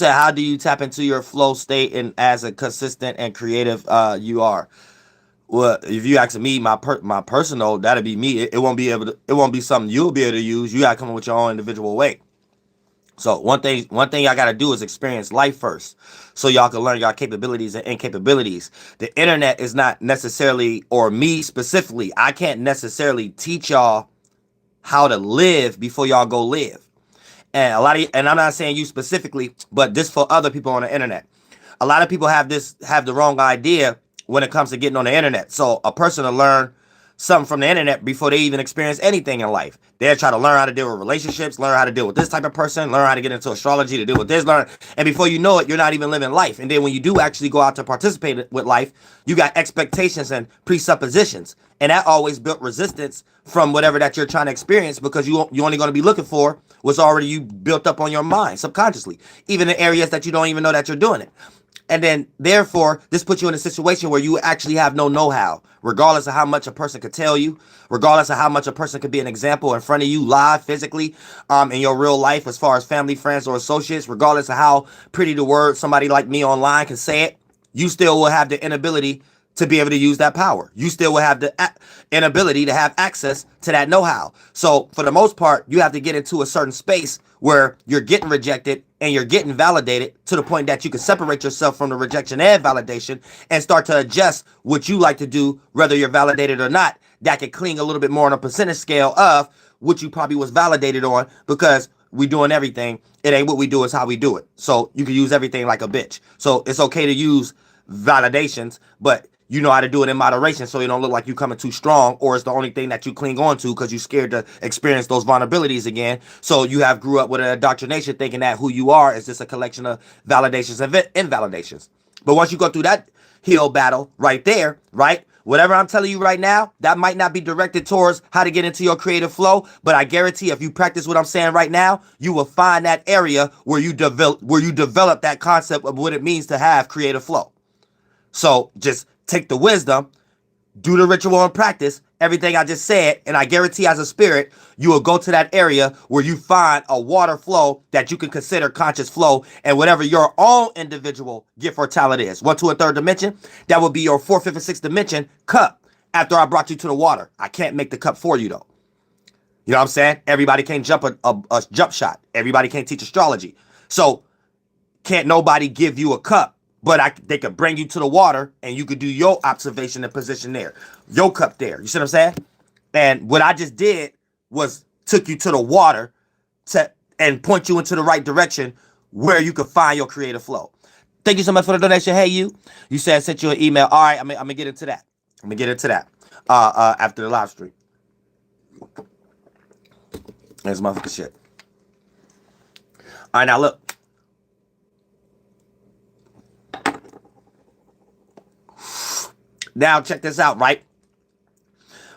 said, how do you tap into your flow state and as a consistent and creative you are? Well, if you ask me, my personal, that'll be me. It won't be able to. It won't be something you'll be able to use. You gotta come up with your own individual way. So one thing y'all gotta do is experience life first, so y'all can learn y'all capabilities and incapabilities. The internet is not necessarily, or me specifically, I can't necessarily teach y'all how to live before y'all go live. And and I'm not saying you specifically, but this for other people on the internet. A lot of people have the wrong idea when it comes to getting on the internet. So a person to learn something from the internet before they even experience anything in life. They'll try to learn how to deal with relationships, learn how to deal with this type of person, learn how to get into astrology to deal with this, and before you know it, you're not even living life. And then when you do actually go out to participate with life, you got expectations and presuppositions. And that always built resistance from whatever that you're trying to experience, because you're only going to be looking for what's already you built up on your mind subconsciously, even in areas that you don't even know that you're doing it. And then, therefore, this puts you in a situation where you actually have no know-how, regardless of how much a person could tell you, regardless of how much a person could be an example in front of you live, physically, in your real life, as far as family, friends, or associates, regardless of how pretty the word somebody like me online can say it, you still will have the inability to be able to use that power. You still will have the inability to have access to that know-how. So for the most part, you have to get into a certain space where you're getting rejected and you're getting validated to the point that you can separate yourself from the rejection and validation and start to adjust what you like to do, whether you're validated or not. That can cling a little bit more on a percentage scale of what you probably was validated on, because we doing everything. It ain't what we do, it's how we do it. So you can use everything like a bitch. So it's okay to use validations, but you know how to do it in moderation, so you don't look like you coming too strong, or it's the only thing that you cling on to because you're scared to experience those vulnerabilities again. So you have grew up with an indoctrination thinking that who you are is just a collection of validations and invalidations. But once you go through that hill battle right there, right? Whatever I'm telling you right now, that might not be directed towards how to get into your creative flow, but I guarantee if you practice what I'm saying right now, you will find that area where you develop that concept of what it means to have creative flow. So just take the wisdom, do the ritual and practice everything I just said, and I guarantee as a spirit, you will go to that area where you find a water flow that you can consider conscious flow, and whatever your own individual gift or talent is. 1, 2, and 3rd dimension, that would be your 4th, 5th, and 6th dimension cup after I brought you to the water. I can't make the cup for you though. You know what I'm saying? Everybody can't jump a jump shot. Everybody can't teach astrology. So can't nobody give you a cup. But they could bring you to the water and you could do your observation and position there. Your cup there. You see what I'm saying? And what I just did was took you to the water and point you into the right direction where you could find your creative flow. Thank you so much for the donation. Hey, you said I sent you an email. All right, I'm going to get into that. After the live stream. There's motherfucking shit. All right, now look. Now check this out, right?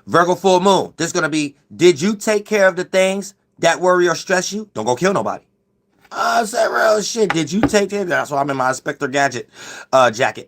Virgo full moon. This is going to be, did you take care of the things that worry or stress you? Don't go kill nobody. I said real shit. Did you take care of that? That's why I'm in my Inspector Gadget jacket.